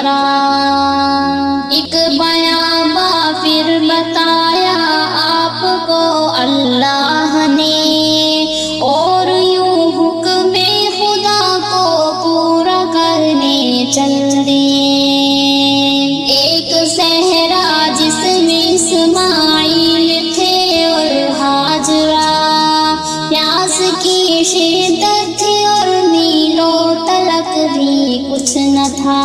ذرا ایک بیابا پھر بتایا آپ کو اللہ نے، اور یوں حکم خدا کو پورا کرنے چل دیے۔ ایک صحرا جس میں اسماعیل تھے اور ہاجرہ، پیاس کی شدت تھی اور میلوں تلک بھی کچھ نہ تھا۔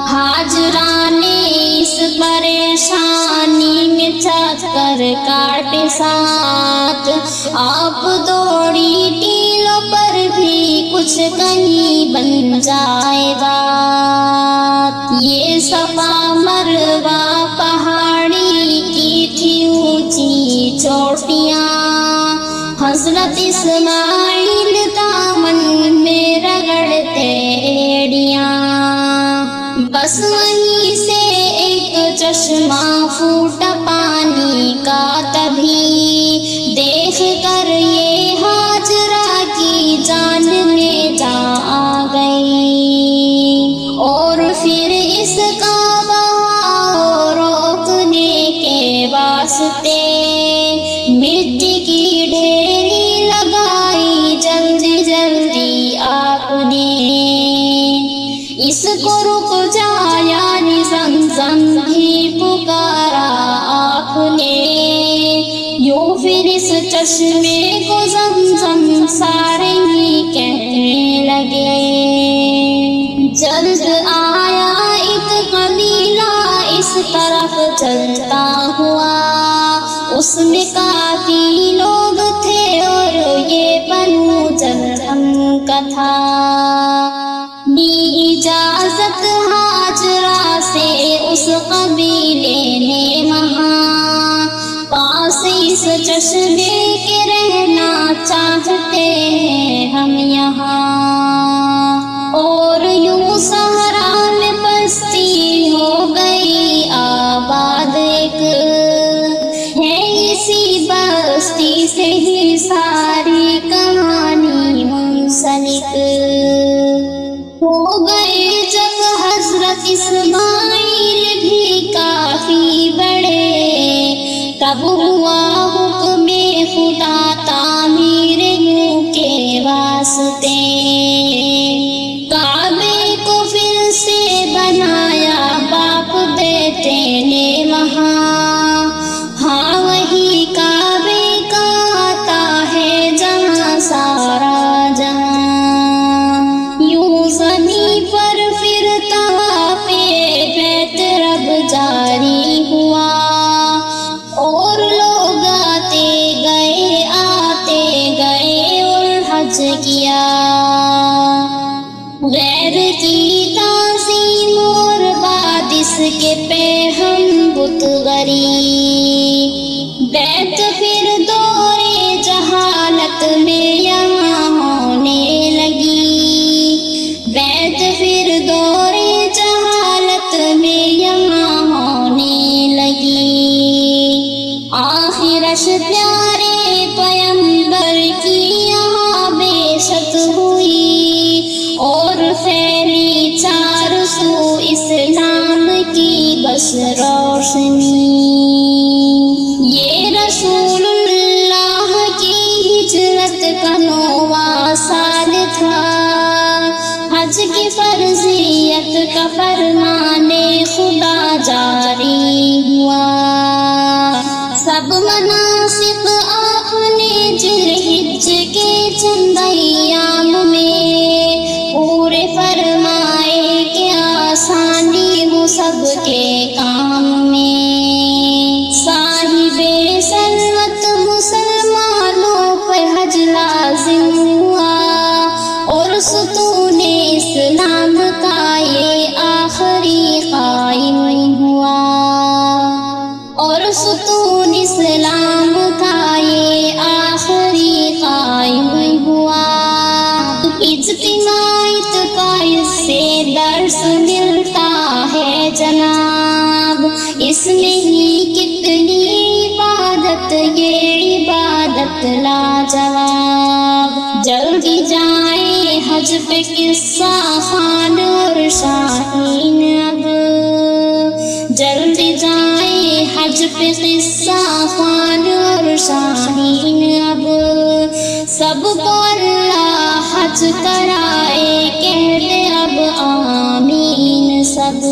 ہاجرہ نے اس پریشانی میں چکر کاٹے ساتھ، آپ دوڑی ٹیلوں پر بھی کچھ کہیں بن جائے گا۔ یہ صفا مروہ پہاڑی کی تھی اونچی چوٹیاں، حضرت اسماعیل دامن میں رگڑتے ایڑیاں، بس وہیں سے ایک چشمہ پھوٹا پانی کا، تبھی دیکھ کر یہ ہاجرہ کی جان میں جا آ گئی، اور پھر اس کا بہاؤ روکنے کے واسطے مٹی کی ڈھیری لگائی جلدی جلدی آپ نے۔ اس کو رک جا یعنی زمزم بھی پکارا آپ نے، یوں پھر اس چشمے کو زمزم سارے ہی کہنے لگے۔ جلد آیا ایک قبیلہ اس طرف چلتا ہوا، اس میں کافی لوگ تھے اور یہ بنو جرہم کا تھا۔ دی اجازت ہاجرہ سے اس قبیلے نے وہاں، پاس اس چشمے کے رہنا چاہتے ہیں ہم یہاں، اور یوں صحرا میں بستی ہو گئی آباد ایک، ہے اسی بستی سے ہی ساری کہانی منسلک۔ ہو گئے جب حضرت اسماعیل بھی کافی بڑے، تب ہوا حکم خدا تعمیر نور کے واسطے، کعبے کو پھر سے بنایا باپ بیٹے نے وہاں، ہاں وہی کعبے کا آتا ہے جہاں سارا جہاں، یوں زمین پر پھر طواف بیت رب جاری ہوا، اور لوگ آتے گئے اور حج کیا۔ غیر کی تعظیم اور بعد اس کے پہ ہم بت غری، بیت پھر دورے جہالت میں یہاں ہونے لگی، بیت پھر دورے جہالت میں یہاں ہونے لگی۔ آخرش پیارے پیغمبر کی یہاں بعثت ہوئی، اور پھیلی چار سو اسلام کی بس روشنی۔ یہ رسول اللہ کی ہجرت کا 9واں سال تھا، حج کی فرضیت کا فرمان خدا جاری ہوا، سب مناسک آپ نے ذوالحج کے چند ایام میں پورے فرمائے کہ آسانی ہو سب کے کام میں۔ صاحب ثروت مسلمانوں پر حج لازم ہوا، اور ستون اسلام کا یہ آخری قائم ہوا، اور ستون اسلام کا یہ آخری قائم ہوا۔ اجتماعیت کا اس سے درس ملتا ہے جناب، اس میں ہی کتنی عبادت، یہ عبادت لاجواب۔ جلدی جائیں حج پہ قصہ خوان اور شاہین جلدی جائیں حج پہ قصہ خوان اور شاہین اب سب کو اللہ حج کرائے کہہ دے اب آمین سب